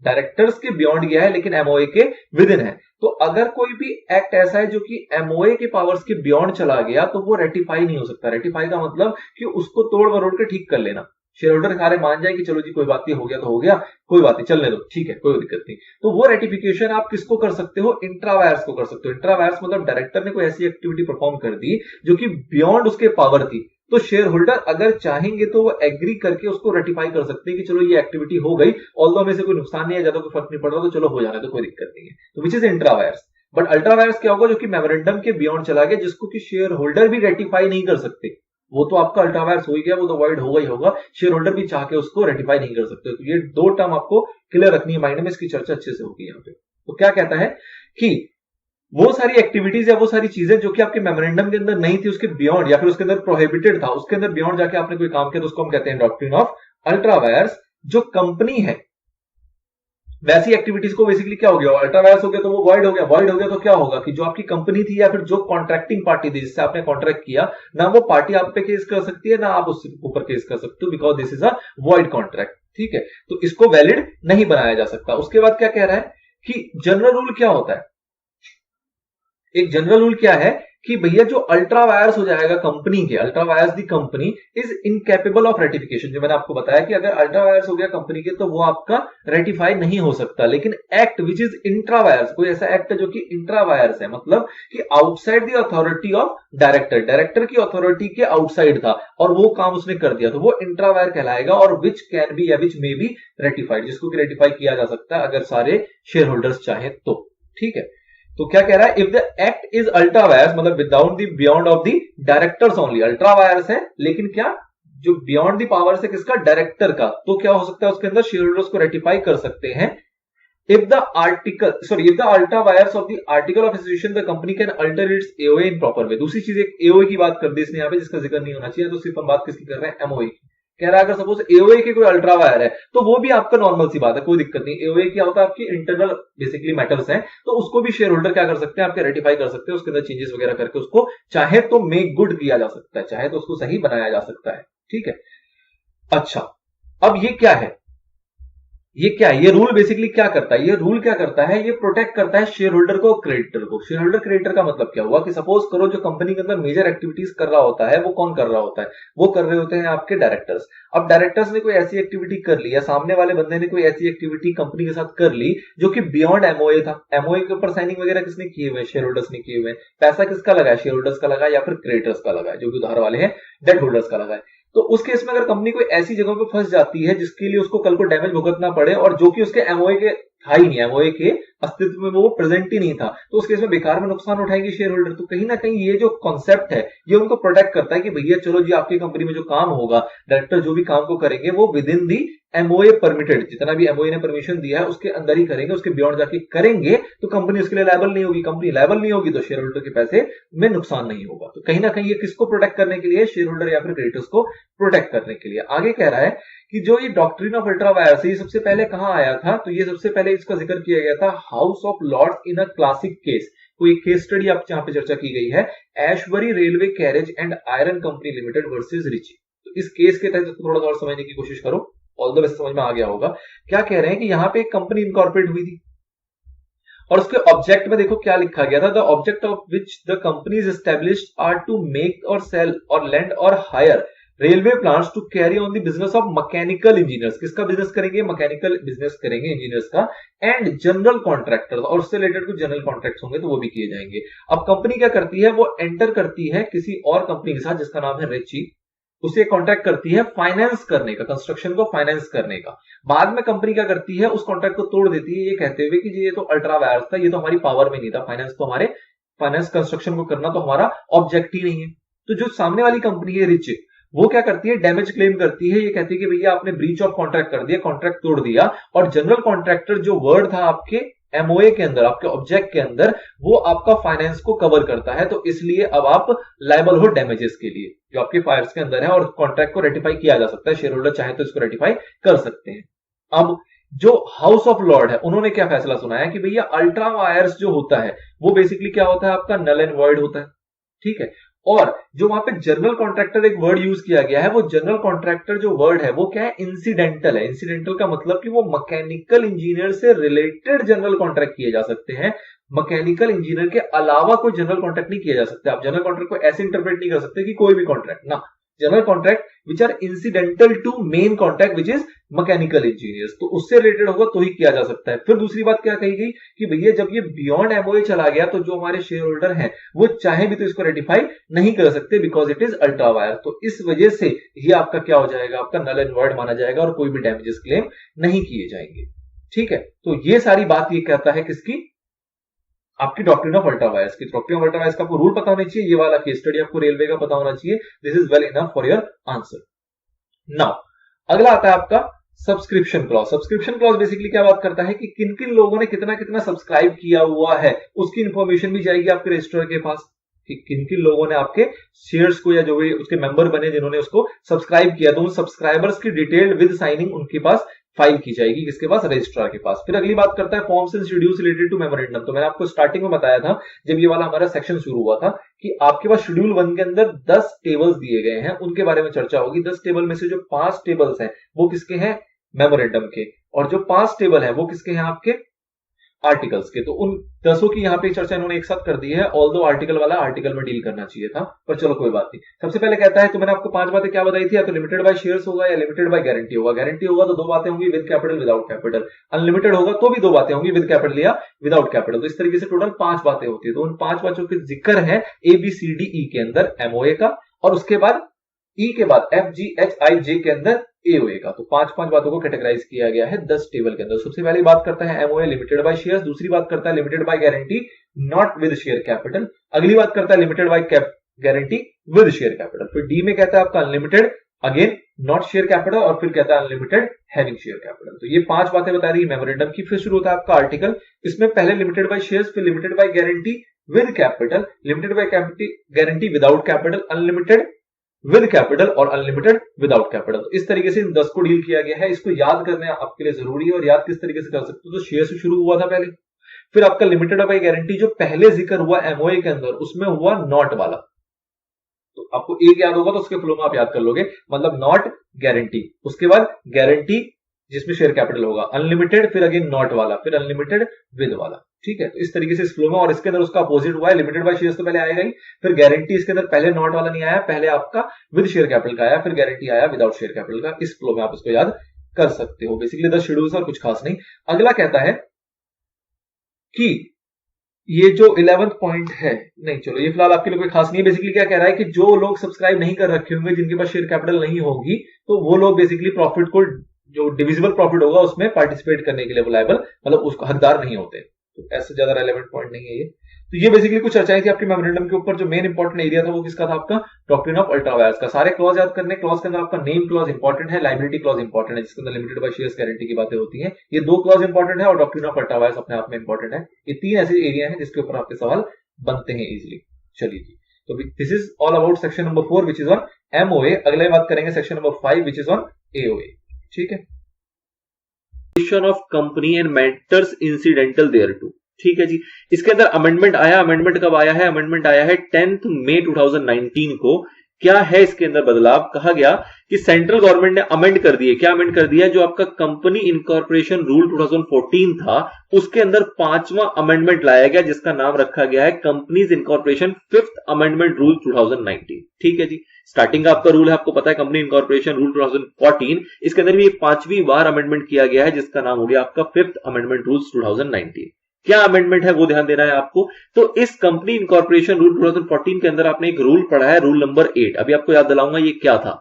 डायरेक्टर्स के बियॉन्ड गया है लेकिन एमओए के विद इन है। तो अगर कोई भी एक्ट ऐसा है जो कि एमओए के पावर्स के बियॉन्ड चला गया तो वो रेटिफाई नहीं हो सकता। रेटिफाई का मतलब कि उसको तोड़ मरोड़ के ठीक कर लेना। शेयर होल्डर सारे मान जाए कि चलो जी कोई बात नहीं, हो गया तो हो गया, कोई बात नहीं चलने दो, ठीक है कोई दिक्कत नहीं। तो वो रेटिफिकेशन आप किसको कर सकते हो, इंट्रावायर्स को कर सकते हो। इंट्रावायर्स मतलब डायरेक्टर ने कोई ऐसी एक्टिविटी परफॉर्म कर दी जो कि बियॉन्ड उसके पावर थी, तो शेयर होल्डर अगर चाहेंगे तो वो एग्री करके उसको रेटिफाई कर सकते हैं कि चलो ये एक्टिविटी हो गई, ऑल्दो हमें से कोई नुकसान नहीं है, ज्यादा कोई फर्क नहीं पड़ रहा, तो चलो हो जाना, तो कोई दिक्कत नहीं है। तो which is intra vires. But ultra vires क्या होगा, जो कि मेमोरेंडम के बियॉन्ड चला गया, जिसको कि शेयर होल्डर भी रेटिफाई नहीं कर सकते। वो तो आपका अल्ट्रावायर्स हो ही गया, वो तो वॉइड होगा ही होगा, शेयर होल्डर भी चाह के उसको रेटिफाई नहीं कर सकते। तो ये दो टर्म आपको क्लियर रखनी है माइंड में, इसकी चर्चा अच्छे से होगी यहाँ पे। तो क्या कहता है कि वो सारी एक्टिविटीज या वो सारी चीजें जो कि आपके मेमोरेंडम के अंदर नहीं थी, उसके बियॉन्ड या फिर उसके अंदर प्रोहिबिटेड था, उसके अंदर बियॉन्ड जाके आपने कोई काम किया, तो उसको हम कहते हैं डॉक्ट्रिन ऑफ अल्ट्रावायर्स। जो कंपनी है वैसी एक्टिविटीज को बेसिकली क्या हो गया, अल्ट्रावायर्स हो गया तो वो वॉइड हो गया। वॉइड हो गया तो क्या होगा कि जो आपकी कंपनी थी या फिर जो कॉन्ट्रैक्टिंग पार्टी थी जिससे आपने कॉन्ट्रैक्ट किया, ना वो पार्टी आप पे केस कर सकती है, ना आप उसके ऊपर केस कर सकते हो, because this is a void contract. ठीक है, तो इसको वैलिड नहीं बनाया जा सकता। उसके बाद क्या कह रहा है कि जनरल रूल क्या होता है। एक जनरल रूल क्या है कि भैया जो अल्ट्रावायर्स हो जाएगा कंपनी के, ultra vires the company is incapable of ratification. जो मैंने आपको बताया कि अगर अल्ट्रावायर्स हो गया कंपनी के तो वो आपका रेटिफाई नहीं हो सकता। लेकिन एक्ट विच इज इंट्रावायर्स, कोई ऐसा एक्ट है जो कि इंट्रावायर्स है, मतलब कि outside the authority of director, director की अथॉरिटी के आउटसाइड था और वो काम उसने कर दिया, तो वो इंट्रावायर कहलाएगा। और विच कैन बी या विच मे बी रेटिफाइड, जिसको कि रेटिफाई किया जा सकता है अगर सारे शेयर होल्डर्स चाहे तो। ठीक है, तो क्या कह रहा है, if the act is ultra vires मतलब without the beyond of the directors only, ultra vires है लेकिन क्या जो बियॉन्ड द पावर से किसका, डायरेक्टर का, तो क्या हो सकता है उसके अंदर शेयर होल्डर्स को रेटिफाई कर सकते हैं। If the ultra vires of the article of association the company can alter it's AOA in proper way. दूसरी चीज एक एओए की बात कर दी इसने यहाँ पे, जिसका जिक्र नहीं होना चाहिए, तो सिर्फ हम बात किसकी कर रहे हैं, एमओए की। कह रहा है अगर सपोज एओए के कोई अल्ट्रावायर है तो वो भी आपका नॉर्मल सी बात है, कोई दिक्कत नहीं। एओए क्या होता है, आपकी इंटरनल बेसिकली मैटर्स हैं, तो उसको भी शेयर होल्डर क्या कर सकते हैं, आपके रेटिफाई कर सकते हैं, उसके अंदर चेंजेस वगैरह करके उसको चाहे तो मेक गुड किया जा सकता है, चाहे तो उसको सही बनाया जा सकता है। ठीक है, अच्छा अब ये क्या है, ये क्या है, ये रूल बेसिकली क्या करता है, ये रूल क्या करता है, ये प्रोटेक्ट करता है शेयर होल्डर को, क्रेडिटर को। शेयर होल्डर क्रेडिटर का मतलब क्या हुआ कि सपोज करो जो कंपनी के अंदर मेजर एक्टिविटीज कर रहा होता है, वो कौन कर रहा होता है, वो कर रहे होते हैं आपके डायरेक्टर्स। अब डायरेक्टर्स ने कोई ऐसी एक्टिविटी कर ली या सामने वाले बंदे ने कोई ऐसी एक्टिविटी कंपनी के साथ कर ली जो कि बियॉन्ड एमओए था। एमओए के ऊपर साइनिंग वगैरह किसने किए हुए, शेयर होल्डर्स ने किए हुए। पैसा किसका लगा है, शेयर होल्डर्स का लगा या फिर क्रेडिटर्स का लगा है, जो भी उधार वाले हैं डेट होल्डर्स का लगा है। तो उस केस में अगर कंपनी कोई ऐसी जगह पे फंस जाती है जिसके लिए उसको कल को डैमेज भुगतना पड़े और जो कि उसके एमओए के था ही नहीं, एमओए के अस्तित्व में वो प्रेजेंट ही नहीं था, तो उस केस में बेकार में नुकसान उठाएंगे शेयर होल्डर। तो कहीं ना कहीं ये जो कॉन्सेप्ट है ये उनको प्रोटेक्ट करता है कि भैया चलो जी आपकी कंपनी में जो काम होगा, डायरेक्टर जो भी काम को करेंगे वो with in the MOA permitted, जितना भी एमओए ने परमिशन दिया है उसके अंदर ही करेंगे, उसके बियॉन्ड जाके करेंगे तो कंपनी उसके लिए लायबल नहीं होगी। कंपनी लायबल नहीं होगी तो शेयर होल्डर के पैसे में नुकसान नहीं होगा। तो कहीं ना कहीं ये किसको प्रोटेक्ट करने के लिए, शेयर होल्डर या फिर क्रेडिटर्स को प्रोटेक्ट करने के लिए। आगे कह रहा है कि जो ये डॉक्ट्रिन ऑफ अल्ट्रावायर्स ये सबसे पहले कहां आया था, तो ये सबसे पहले इसका जिक्र किया गया था House of Lords in a classic case. कोई केस स्टडी आप जहां पे चर्चा की गई है, Ashbury railway carriage and iron company limited versus Riche. तो इस केस के तहत थोड़ा सा और समझने की कोशिश करो, ऑल द बेस्ट समझ में आ गया होगा। क्या कह रहे हैं कि यहां पे एक कंपनी इनकॉर्पोरेट हुई थी और उसके ऑब्जेक्ट में देखो क्या लिखा गया था, the object of which the company is established are to make और सेल और लेंड और hire railway plants to carry on the business of mechanical engineers. किसका बिजनेस करेंगे, मैकेनिकल बिजनेस करेंगे इंजीनियर्स का। एंड जनरल कॉन्ट्रैक्टर्स, और उससे related कुछ जनरल कॉन्ट्रैक्ट्स होंगे तो वो भी किए जाएंगे। अब कंपनी क्या करती है, वो एंटर करती है किसी और कंपनी के साथ जिसका नाम है रिची, उसे कॉन्ट्रैक्ट करती है फाइनेंस करने का, कंस्ट्रक्शन को फाइनेंस करने का। बाद में कंपनी क्या करती है, उस कॉन्ट्रैक्ट को तोड़ देती है ये कहते हुए कि ये तो अल्ट्रावायर्स था, ये तो हमारी पावर में नहीं था, फाइनेंस तो हमारे फाइनेंस कंस्ट्रक्शन को करना तो हमारा ऑब्जेक्ट ही नहीं है। तो जो सामने वाली कंपनी है रिच, वो क्या करती है, डैमेज क्लेम करती है। ये कहती है कि भैया आपने ब्रीच ऑफ कॉन्ट्रैक्ट कर दिया, कॉन्ट्रैक्ट तोड़ दिया, और जनरल कॉन्ट्रैक्टर जो वर्ड था आपके एमओए के अंदर, आपके ऑब्जेक्ट के अंदर, वो आपका फाइनेंस को कवर करता है, तो इसलिए अब आप लायबल हो डैमेजेस के लिए जो आपके फायर्स के अंदर है, और कॉन्ट्रैक्ट को रेटिफाई किया जा सकता है। शेयर होल्डर चाहे तो इसको रेटिफाई कर सकते हैं। अब जो हाउस ऑफ लॉर्ड है उन्होंने क्या फैसला सुनाया कि भैया अल्ट्रा वायर्स जो होता है वो बेसिकली क्या होता है, आपका नल एंड वॉइड होता है। ठीक है, और जो वहां पे जनरल कॉन्ट्रैक्टर एक वर्ड यूज किया गया है, वो जनरल कॉन्ट्रैक्टर जो वर्ड है वो क्या है, इंसिडेंटल है। इंसिडेंटल का मतलब कि वो मैकेनिकल इंजीनियर से रिलेटेड जनरल कॉन्ट्रैक्ट किए जा सकते हैं, मैकेनिकल इंजीनियर के अलावा कोई जनरल कॉन्ट्रैक्ट नहीं किया जा सकता। आप जनरल कॉन्ट्रैक्ट को ऐसे इंटरप्रेट नहीं कर सकते कि कोई भी कॉन्ट्रैक्ट ना, general contract which are incidental to main contract which is mechanical engineers, तो उससे रिलेटेड होगा तो ही किया जा सकता है। फिर दूसरी बात क्या कही गई कि भैया जब ये बियॉन्ड एमओए चला गया तो जो हमारे शेयर होल्डर हैं वो चाहे भी तो इसको रेटिफाई नहीं कर सकते because it is ultra wire, तो इस वजह से ये आपका क्या हो जाएगा, आपका नल एंड वॉइड माना जाएगा और कोई भी डैमेजेस क्लेम नहीं किए जाएंगे। ठीक है, तो ये सारी बात ये कहता है किसकी, आपकी डॉक्ट्रिन ऑफ अल्ट्रा वायर्स की। डॉक्ट्रिन ऑफ अल्ट्रा वायर्स का आपको रूल पता होना चाहिए, ये वाला केस स्टडी आपको रेलवे का पता होना चाहिए। This is well enough for your answer. Now अगला आता है आपका subscription clause. Subscription clause basically क्या बात करता है कि किन किन लोगों ने कितना कितना सब्सक्राइब किया हुआ है उसकी इंफॉर्मेशन भी जाएगी आपके रजिस्ट्रार के पास कि किन किन लोगों ने आपके शेयर्स को या जो भी उसके मेंबर बने जिन्होंने उसको सब्सक्राइब किया, तो उन सब्सक्राइबर्स की डिटेल विद साइनिंग उनके पास फाइल की जाएगी, किसके पास, रजिस्ट्रार के पास। फिर अगली बात करता है forms and schedules related to memorandum. तो मैंने आपको स्टार्टिंग में बताया था जब ये वाला हमारा सेक्शन शुरू हुआ था कि आपके पास शेड्यूल 1 के अंदर 10 टेबल्स दिए गए हैं, उनके बारे में चर्चा होगी। 10 टेबल में से जो 5 टेबल्स हैं वो किसके हैं, मेमोरेंडम के, और जो 5 टेबल है वो किसके हैं, आपके आर्टिकल्स के। तो उन 10 की यहाँ पे चर्चा इन्होंने एक साथ कर दी है, ऑल्दो आर्टिकल वाला आर्टिकल में डील करना चाहिए था, पर चलो कोई बात नहीं। सबसे पहले कहता है, तो मैंने आपको 5 बातें क्या बताई थी, या तो लिमिटेड बाय शेयर्स होगा या लिमिटेड बाय गारंटी होगा। गारंटी होगा तो 2 बातें होंगी, with capital without capital. Unlimited होगा तो भी 2 बातें होंगी, विद कैपिटल या विदाउट कैपिटल। तो इस तरीके से टोटल 5 बातें होती है। तो उन 5 बातों के जिक्र है ABCDE के अंदर एमओए का, और उसके बाद ई के बाद FGHIJ के अंदर एओए का। तो 5 बातों को कैटेगराइज किया गया है 10 टेबल के अंदर। सबसे पहले बात करता है एमओए लिमिटेड बाय शेयर्स, दूसरी बात करता है limited by guarantee not with share capital, अगली बात करता है limited by guarantee with share capital. फिर डी में कहता है आपका unlimited again not share capital, और फिर कहता है अनलिमिटेड हैविंग शेयर कैपिटल। तो ये 5 बातें बता रही है मेमोरेंडम की। फिर शुरू होता है आपका आर्टिकल, इसमें पहले लिमिटेड बाय शेयर्स, फिर limited by guarantee with capital, limited by guarantee without capital, unlimited with capital और अनलिमिटेड विदाउट कैपिटल। तो इस तरीके से इन 10 को डील किया गया है। इसको याद करना आपके लिए जरूरी है, और याद किस तरीके से कर सकते हो, तो शेयर से शुरू हुआ था पहले, फिर आपका लिमिटेड बाय गारंटी जो पहले जिक्र हुआ एमओए के अंदर उसमें हुआ नॉट वाला, तो आपको एक याद होगा तो उसके फ्लो में आप याद कर लोगे, मतलब नॉट गारंटी, उसके बाद गारंटी जिसमें शेयर कैपिटल होगा, अनलिमिटेड, फिर अगेन नॉट वाला, फिर अनलिमिटेड विद वाला। ठीक है, तो इस तरीके से इस फ्लो में, और इसके अंदर उसका अपोजिट हुआ है, लिमिटेड बाय शेयर्स तो पहले आएगा ही, फिर गारंटी इसके अंदर पहले नॉट वाला नहीं आया, पहले आपका विद शेयर कैपिटल का आया, फिर गारंटी आया विदाउट शेयर कैपिटल का। इस फ्लो में आप इसको याद कर सकते हो। बेसिकली 10 शेड्यूल्स और कुछ खास नहीं। अगला कहता है कि ये जो 11th पॉइंट है, नहीं चलो ये फिलहाल आपके लिए कोई खास नहीं है। बेसिकली क्या कह रहा है कि जो लोग सब्सक्राइब नहीं कर रखे होंगे, जिनके पास शेयर कैपिटल नहीं होगी, तो वो लोग बेसिकली प्रॉफिट को, जो डिविजिबल प्रॉफिट होगा उसमें पार्टिसिपेट करने के लिए लायबल, मतलब उसको हकदार नहीं होते। तो ऐसे ज्यादा रेलेवेंट पॉइंट नहीं है ये। तो ये बेसिकली कुछ चर्चाएं थी आपके मेमोरेंडम के ऊपर। जो मेन इंपॉर्टेंट एरिया था वो किसका था, आपका डॉक्ट्रिन ऑफ अल्ट्रा वायर्स का। सारे क्लॉज याद करने, क्लॉज के अंदर आपका नेम क्लॉज इंपॉर्टेंट है, लायबिलिटी क्लॉज इंपॉर्टेंट है, जिसके अंदर लिमिटेड बाय शेयर्स गारंटी की बातें होती हैं। ये 2 क्लॉज इंपॉर्टेंट है, और डॉक्ट्रिन ऑफ अल्ट्रा वायर्स अपने आप में इंपॉर्टेंट है। ये 3 ऐसे एरिया है जिसके ऊपर आपके सवाल बनते हैं इजिली। चलिए जी, तो this is all about section number 4 which is on MOA. अगले बात करेंगे section number 5 which is on AOA. ठीक है, of company and matters incidental thereto. ठीक है जी, इसके अंदर अमेंडमेंट आया। अमेंडमेंट कब आया है, अमेंडमेंट आया है 10 मई 2019 को। क्या है इसके अंदर बदलाव, कहा गया कि सेंट्रल गवर्नमेंट ने अमेंड कर दिए। क्या अमेंड कर दिया, जो आपका कंपनी इनकॉर्पोरेशन रूल 2014 था उसके अंदर 5वां अमेंडमेंट लाया गया, जिसका नाम रखा गया है companies incorporation 5th amendment rule 2019। ठीक है जी, स्टार्टिंग का आपका रूल है, आपको पता है कंपनी इनकॉर्पोरेशन रूल 2014, इसके अंदर भी 5वीं बार अमेंडमेंट किया गया है, जिसका नाम हो गया आपका 5th अमेंडमेंट रूल्स 2019। क्या अमेंडमेंट है वो ध्यान देना है आपको। तो इस कंपनी इनकॉर्पोरेशन रूल 2014 के अंदर आपने एक रूल पढ़ा है, रूल नंबर 8। अभी आपको याद दिलाऊंगा ये क्या था।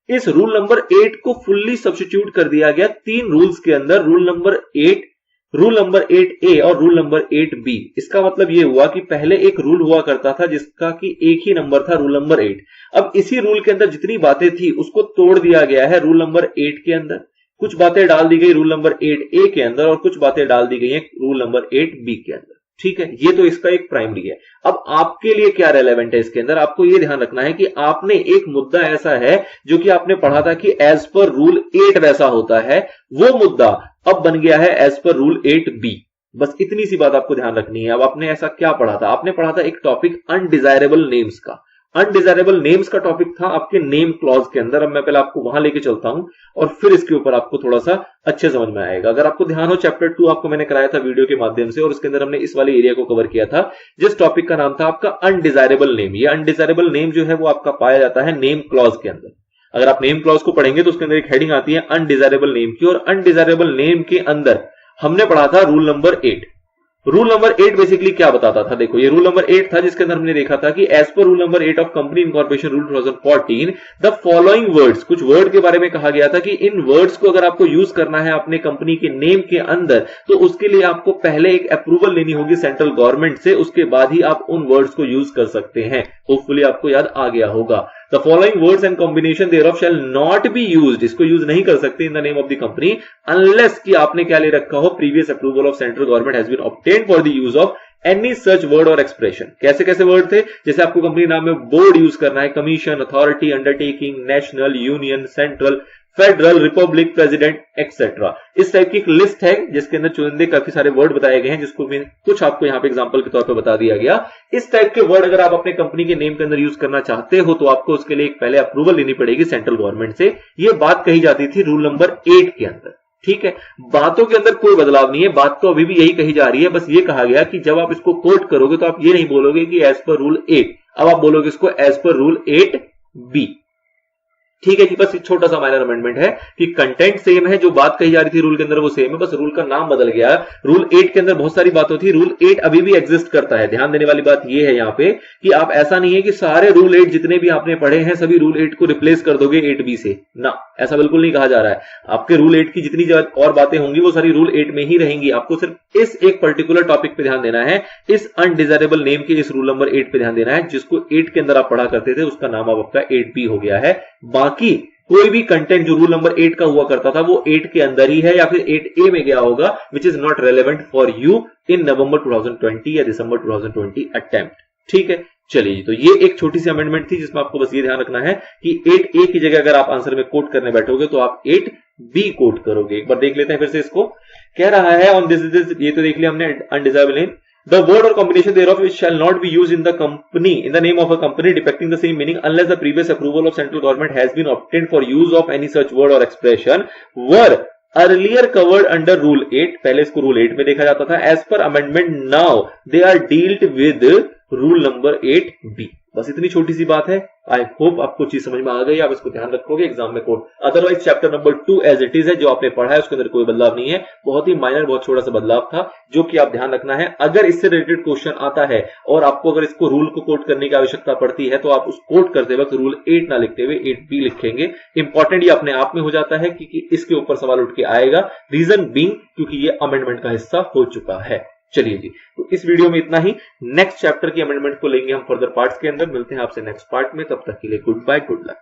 इस रूल नंबर 8 को फुल्ली सब्स्टिट्यूट कर दिया गया 3 रूल्स के अंदर, rule number 8, rule number 8A और रूल नंबर 8B। इसका मतलब ये हुआ कि पहले एक रूल हुआ करता था जिसका कि एक ही नंबर था, रूल नंबर 8। अब इसी रूल के अंदर जितनी बातें थी उसको तोड़ दिया गया है रूल नंबर 8 के अंदर, कुछ बातें डाल दी गई रूल नंबर 8A के अंदर, और कुछ बातें डाल दी गई हैं रूल नंबर 8B के अंदर। ठीक है, ये तो इसका एक प्राइमरी है। अब आपके लिए क्या रेलेवेंट है इसके अंदर, आपको ये ध्यान रखना है कि आपने एक मुद्दा ऐसा है जो कि आपने पढ़ा था कि एज पर रूल 8 वैसा होता है, वो मुद्दा अब बन गया है एज पर रूल 8B। बस इतनी सी बात आपको ध्यान रखनी है। अब आपने ऐसा क्या पढ़ा था, आपने पढ़ा था एक टॉपिक अनडिजायरेबल नेम्स का, अनडिजायरेबल नेम्स का टॉपिक था आपके नेम क्लॉज के अंदर। अब मैं पहले आपको वहां लेके चलता हूं और फिर इसके ऊपर आपको थोड़ा सा अच्छे समझ में आएगा। अगर आपको ध्यान हो, चैप्टर 2 आपको मैंने कराया था वीडियो के माध्यम से और उसके अंदर हमने इस वाले एरिया को कवर किया था, जिस टॉपिक का नाम था आपका अनडिजायरेबल नेम। ये अनडिजायरेबल नेम जो है वो आपका पाया जाता है नेम क्लॉज के अंदर। अगर आप नेम क्लॉज को पढ़ेंगे तो उसके अंदर एक हेडिंग आती है अनडिजायरेबल नेम की, और अनडिजायरेबल नेम के अंदर हमने पढ़ा था rule number 8। Rule number 8 basically क्या बताता था, देखो ये रूल नंबर 8 था जिसके अंदर हमने देखा था कि as per rule number 8 of company incorporation rule 2014 the following words, कुछ वर्ड के बारे में कहा गया था कि इन वर्ड्स को अगर आपको यूज करना है अपने कंपनी के नेम के अंदर तो उसके लिए आपको पहले एक अप्रूवल लेनी होगी सेंट्रल गवर्नमेंट से, उसके बाद ही आप उन वर्ड्स को यूज कर सकते हैं। होपफुली आपको याद आ गया होगा। The following words and combination thereof shall not be used, इसको यूज नहीं कर सकते in the name of the company unless कि आपने क्या ले रखा हो, previous approval of central government has been obtained for the use of any such word or expression। कैसे कैसे वर्ड थे, जैसे आपको कंपनी नाम में बोर्ड यूज करना है, commission, authority, undertaking, national, union, central, federal, Republic, president etcetera. इस टाइप की एक लिस्ट है जिसके अंदर चुनिंदे काफी सारे वर्ड बताए गए हैं, जिसको कुछ आपको यहाँ पे एग्जांपल के तौर पे बता दिया गया। इस टाइप के वर्ड अगर आप अपने कंपनी के नेम के अंदर यूज करना चाहते हो तो आपको उसके लिए एक पहले अप्रूवल लेनी पड़ेगी सेंट्रल गवर्नमेंट से। ये बात कही जाती थी रूल नंबर 8 के अंदर। ठीक है, बातों के अंदर कोई बदलाव नहीं है, बात तो अभी भी यही कही जा रही है। बस ये कहा गया कि जब आप इसको कोट करोगे तो आप ये नहीं बोलोगे कि एज पर रूल 8, अब आप बोलोगे इसको एज पर रूल 8B। ठीक है जी, बस एक छोटा सा माइनर अमेंडमेंट है कि कंटेंट सेम है, जो बात कही जा रही थी रूल के अंदर वो सेम है, बस रूल का नाम बदल गया। रूल 8 के अंदर बहुत सारी बातें थी, रूल 8 अभी भी एग्जिस्ट करता है। ध्यान देने वाली बात ये है यहाँ पे कि आप ऐसा नहीं है कि सारे रूल 8 जितने भी आपने पढ़े हैं सभी रूल 8 को रिप्लेस कर दोगे 8B से, ना, ऐसा बिल्कुल नहीं कहा जा रहा है। आपके रूल 8 की जितनी और बातें होंगी वो सारी रूल 8 में ही रहेंगी। आपको सिर्फ इस एक पर्टिकुलर टॉपिक पे ध्यान देना है, इस अनडिजायरेबल नेम के इस रूल नंबर 8 पे ध्यान देना है, जिसको 8 के अंदर आप पढ़ा करते थे, उसका नाम अब आपका 8B हो गया है। बाकी कोई भी कंटेंट जो रूल नंबर 8 का हुआ करता था वो 8 के अंदर ही है या फिर 8A में गया होगा, which is not relevant for you in November 2020 या दिसंबर 2020 अटेम्प्ट। ठीक है, चलिए जी, तो ये एक छोटी सी अमेंडमेंट थी जिसमें आपको बस ये ध्यान रखना है कि 8A की जगह अगर आप आंसर में कोट करने बैठोगे तो आप 8B कोट करोगे। एक बार देख लेते हैं फिर से इसको। कह रहा है ऑन दिस, ये तो देख लिया हमने undesirable name, the word or combination thereof which shall not be used in the company, in the name of a company depicting the same meaning unless the previous approval of central government has been obtained for use of any such word or expression were earlier covered under rule 8। पहले इसको rule 8 में देखा जाता था। as per amendment now they are dealt with rule number 8B। बस इतनी छोटी सी बात है। आई होप आपको चीज समझ में आ गई, आप इसको ध्यान रखोगे एग्जाम में code. Otherwise chapter number 2 as it is है, जो आपने पढ़ा है उसके अंदर कोई बदलाव नहीं है, बहुत ही माइनर, बहुत छोटा सा बदलाव था जो कि आप ध्यान रखना है। अगर इससे रिलेटेड क्वेश्चन आता है और आपको अगर इसको रूल को कोट करने की आवश्यकता पड़ती है तो आप उस कोट करते वक्त रूल 8 ना लिखते हुए 8B लिखेंगे। इंपॉर्टेंट ये अपने आप में हो जाता है क्योंकि इसके ऊपर सवाल उठ के आएगा, रीजन बीइंग क्योंकि ये अमेंडमेंट का हिस्सा हो चुका है। चलिए जी, तो इस वीडियो में इतना ही। नेक्स्ट चैप्टर की अमेंडमेंट को लेंगे हम फर्दर पार्ट्स के अंदर। मिलते हैं आपसे नेक्स्ट पार्ट में, तब तक के लिए गुड बाय, गुड लक।